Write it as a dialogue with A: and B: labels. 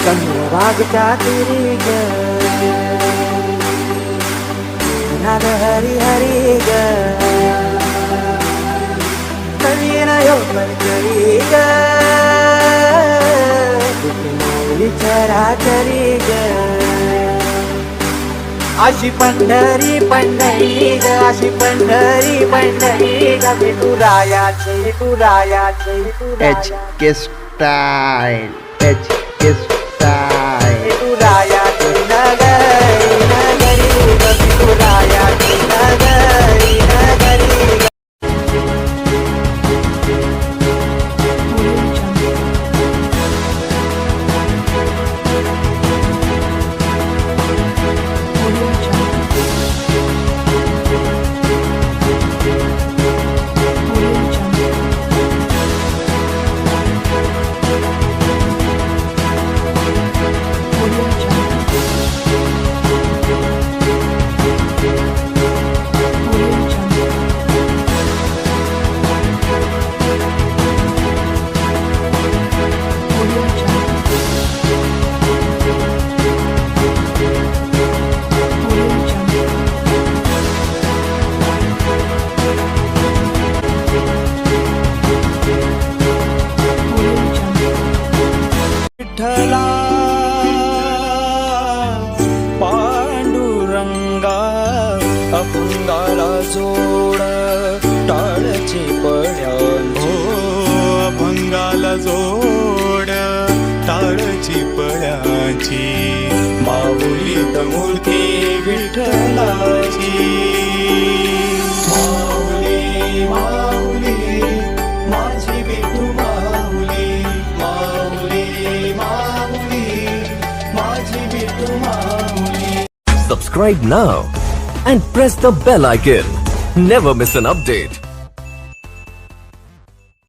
A: चंद्रभागच्या तिरी ग नाद हरी हरी ग नवीन योगरी ग माऊली चराचरी ग अशी पंढरी पंढरी ग अशी पंढरी पंढरी ग विठुरायाची विठुरायाची
B: HK Style, HK Style.
A: विठुरायाची नगरी नगरी ग विठुरायाची नगरी नगरी ग.
C: विठ्ठला पांडुरंगा अपंगाला जोड टाळची पड्यांची
D: अपंगाला जोड टाळची पळ्याची
C: माऊलीत मूर्ती विठ्ठलाची माऊली माऊली माझी विठू माऊली माऊली माऊली माझी विठू माऊली.
E: Subscribe now and press the bell icon. Never miss an update.